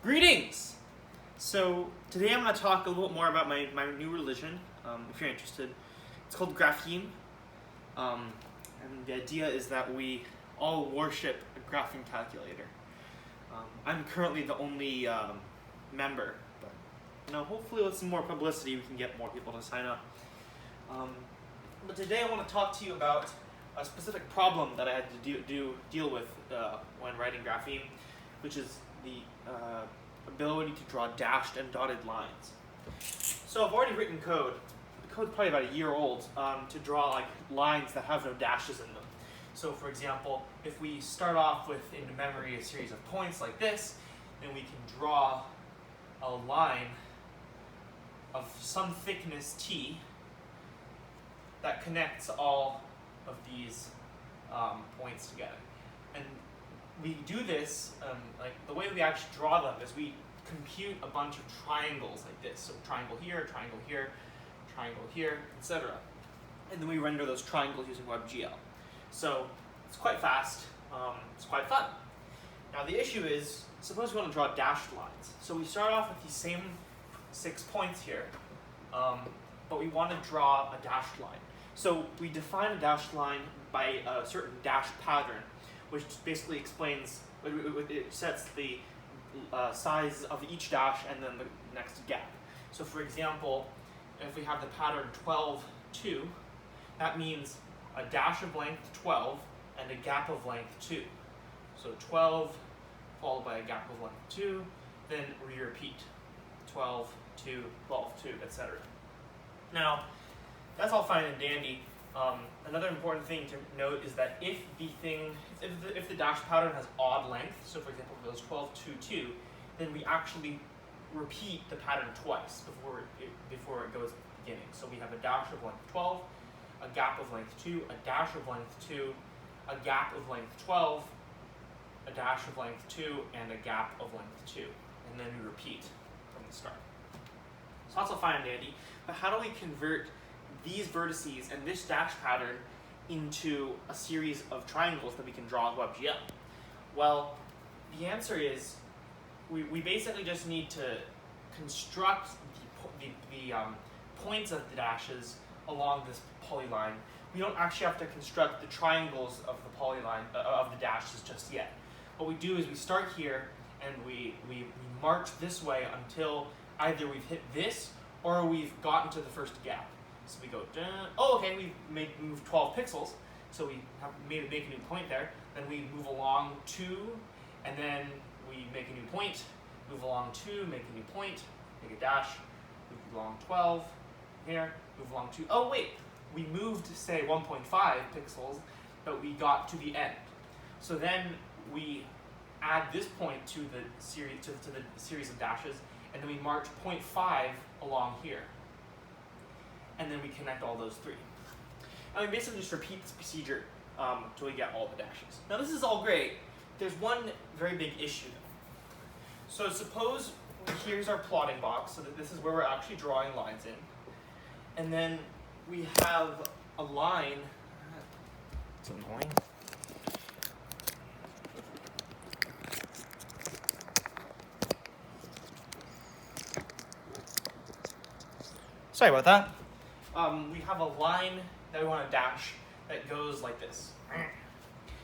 Greetings! So today I'm going to talk a little more about my new religion, if you're interested. It's called Grapheme, and the idea is that we all worship a graphing calculator. I'm currently the only member, but hopefully with some more publicity we can get more people to sign up. But today I want to talk to you about a specific problem that I had to deal with when writing Grapheme, which is the ability to draw dashed and dotted lines. So I've already written code. The code's probably about a year old to draw like lines that have no dashes in them. So for example, if we start off with in memory a series of points like this, then we can draw a line of some thickness t that connects all of these points together. And we do this, like the way we actually draw them is we compute a bunch of triangles like this. So triangle here, etc. And then we render those triangles using WebGL. So it's quite fast, it's quite fun. Now the issue is, suppose we want to draw dashed lines. So we start off with these same 6 points here, but we want to draw a dashed line. So we define a dashed line by a certain dash pattern, which basically explains, it sets the size of each dash and then the next gap. So for example, if we have the pattern 12, 2, that means a dash of length 12 and a gap of length 2. So 12 followed by a gap of length 2, then we repeat 12, 2, 12, 2, etc. Now, that's all fine and dandy. Another important thing to note is that if the dash pattern has odd length, so for example if it was 12, 2, 2, then we actually repeat the pattern twice before it goes beginning. So we have a dash of length 12, a gap of length 2, a dash of length 2, a gap of length 12, a dash of length 2, and a gap of length 2. And then we repeat from the start. So that's all fine and dandy, but how do we convert these vertices and this dash pattern into a series of triangles that we can draw in WebGL? Well, the answer is we basically just need to construct the points of the dashes along this polyline. We don't actually have to construct the triangles of the polyline of the dashes just yet. What we do is we start here and we march this way until either we've hit this or we've gotten to the first gap. So we go, oh, okay, we've moved 12 pixels, so we have make a new point there. Then we move along 2, and then we make a new point, move along 2, make a new point, make a dash, move along 12, here, move along 2. Oh, wait, we moved, say, 1.5 pixels, but we got to the end. So then we add this point to the series of dashes, and then we march 0.5 along here. And then we connect all those three. And we basically just repeat this procedure until we get all the dashes. Now this is all great. There's one very big issue though. So suppose here's our plotting box, so that this is where we're actually drawing lines in. And then we have a line. It's annoying. Sorry about that. We have a line that we want to dash that goes like this.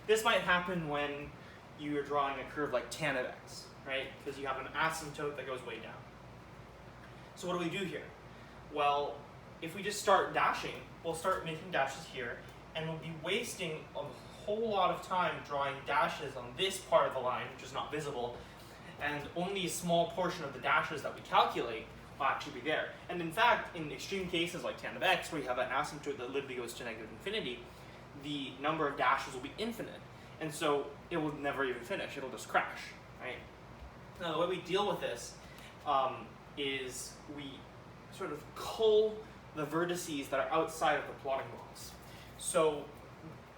This might happen when you are drawing a curve like tan of x, right? Because you have an asymptote that goes way down. So what do we do here? Well, if we just start dashing, we'll start making dashes here, and we'll be wasting a whole lot of time drawing dashes on this part of the line, which is not visible, and only a small portion of the dashes that we calculate will actually be there. And in fact, in extreme cases like tan of x, where you have an asymptote that literally goes to negative infinity, the number of dashes will be infinite. And so it will never even finish, it'll just crash, right? Now the way we deal with this is we sort of cull the vertices that are outside of the plotting box. So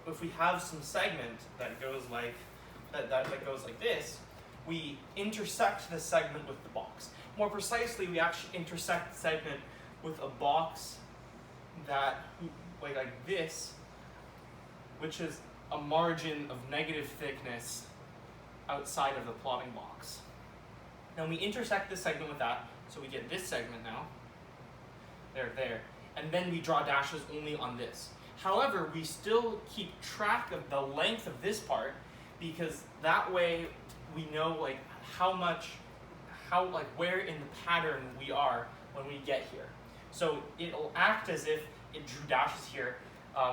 if we have some segment that goes like that goes like this, we intersect the segment with the box. More precisely, we actually intersect the segment with a box that, like this, which is a margin of negative thickness outside of the plotting box. Now we intersect this segment with that, so we get this segment now. There. And then we draw dashes only on this. However, we still keep track of the length of this part, because that way we know like where in the pattern we are when we get here. So it'll act as if it drew dashes here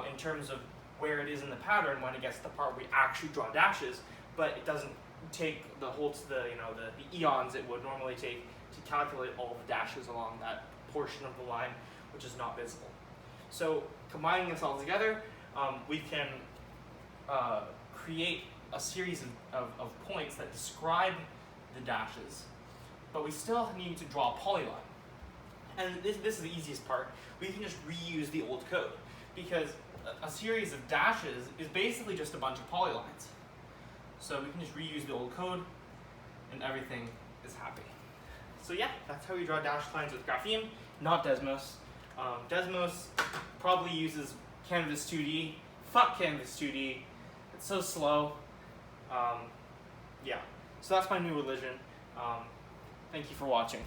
in terms of where it is in the pattern when it gets to the part where we actually draw dashes, but it doesn't take the eons it would normally take to calculate all the dashes along that portion of the line which is not visible. So combining this all together, we can create a series of points that describe the dashes, but we still need to draw a polyline. And this is the easiest part. We can just reuse the old code, because a series of dashes is basically just a bunch of polylines. So we can just reuse the old code and everything is happy. So yeah, that's how we draw dashed lines with Grapheme, not Desmos. Desmos probably uses Canvas 2D. Fuck Canvas 2D. It's so slow. Yeah, so that's my new religion. Thank you for watching.